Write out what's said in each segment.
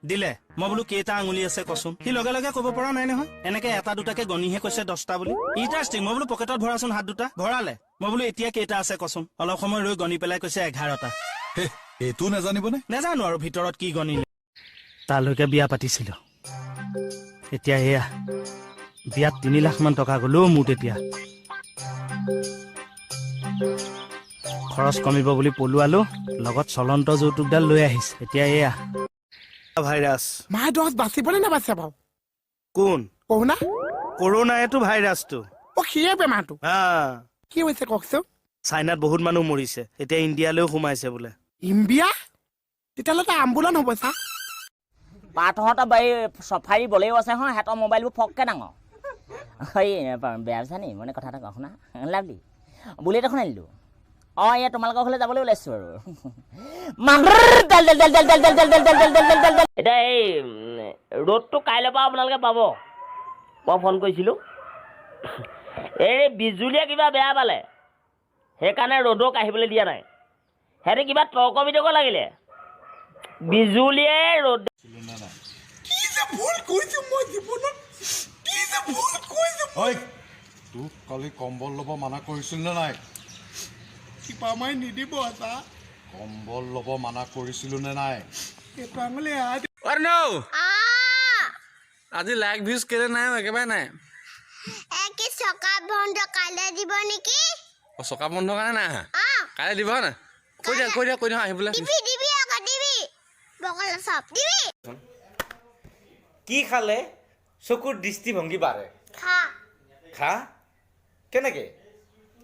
দিলে মই বোলো কেইটা আঙুলি আছে কচোন সি লগে লগে ক'ব পৰা নাই নহয় এনেকে এটা দুটাকে গণিহে কৈছে 10টা বুলি ইণ্টাৰেষ্টিং মই বোলো পকেটত ভৰাচোন হাত দুটা ভৰালে মই বোলো এতিয়া কেইটা আছে কচোন অলপ সময় ৰৈ গণি পেলাই কৈছে 11টা এইটো নাজানিবনে নাজানো আৰু ভিতৰত কি গণিলে তালৈকে বিয়া পাতিছিলো এতিয়া এয়া বিয়াত 3 লাখ মান টকা গ'লো মোৰ তেতিয়া খৰচ কমিব বুলি পলুৱালো লগত চলন্ত যৌতুকডাল লৈ আহিছে এতিয়া এয়া ভাইৰাছ মাই দছ বাচিবনে নাবাচে বাৰু কোন কৰোণা কৰোণা এটো ভাইৰাছটো অ কিয়ে বেমাৰটো কি হৈছে কওকচোন চাইনাত বহুত মানুহ মৰিছে এতিয়া ইণ্ডিয়ালৈও সোমাইছে বোলে ইণ্ডিয়া তেতিয়াহ'লে আম্বুলান্স হ'ব চা পাঠহঁতৰ বাৰী চফাৰী বলেও আছে হঁ সিহঁতৰ মোবাইলবোৰ ফককৈ ডাঙৰ এই বেয়া হৈছে নি মানে কথা এটা কওঁ শুনা লাভলি বুলেট এখন আনিলোঁ অঁ এয়া তোমালোকৰ ঘৰলৈ যাবলৈ ওলাইছোঁ আৰু এতিয়া এই ৰ'দটো কাইলৈ পৰা আপোনালোকে পাব মই ফোন কৰিছিলোঁ এই বিজুলীয়ে কিবা বেয়া পালে সেইকাৰণে ৰ'দক আহিবলৈ দিয়া নাই সিহঁতে কিবা তৰ্ক বিতৰ্ক লাগিলে বিজুলীয়ে ৰ'দ তোক কালি কম্বল ল'ব মানা কৰিছিল নে নাই কিবা মই নিদিব চা কম্বল ল'ব মানা কৰিছিলো নে নাই আজি লাইক ভিউজ কেলে নাই একেবাৰে নাই কি চকা বন্ধ কাইলৈ দিব নেকি চকা বন্ধ কাৰণে নাই কাইলৈ দিব না কৈ দিয়া আহিবলৈ দিবি আকৌ দিবি বকল চব দিবি কি খালে চকুৰ দৃষ্টিভংগী বাঢ়ে খা কেনেকে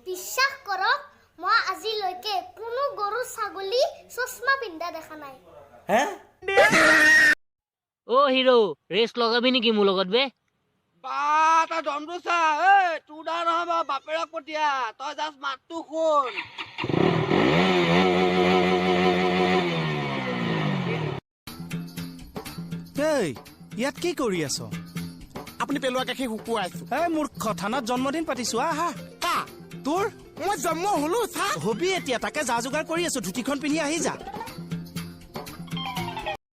বিশ্বাস কৰক মই আজিলৈকে কোনো গৰু ছাগলী চশমা পিন্ধা দেখা নাই হে অ হিৰো ৰেষ্ট লগাবি নেকি মোৰ লগত বে তই দমটো চা তোৰ দা নহব বাপেৰক পঠিয়া তই জাষ্ট মাতটো শুন ইয়াত কি কৰি আছ আপুনি পেলোৱা গাখীৰ শুকুৱাইছো মূৰ্খ থানাত জন্মদিন পাতিছো আহা কা তোৰ মই জন্ম হলো চা হবি এতিয়া তাকে যা যোগাৰ কৰি আছো ধুতিখন পিন্ধি আহি যা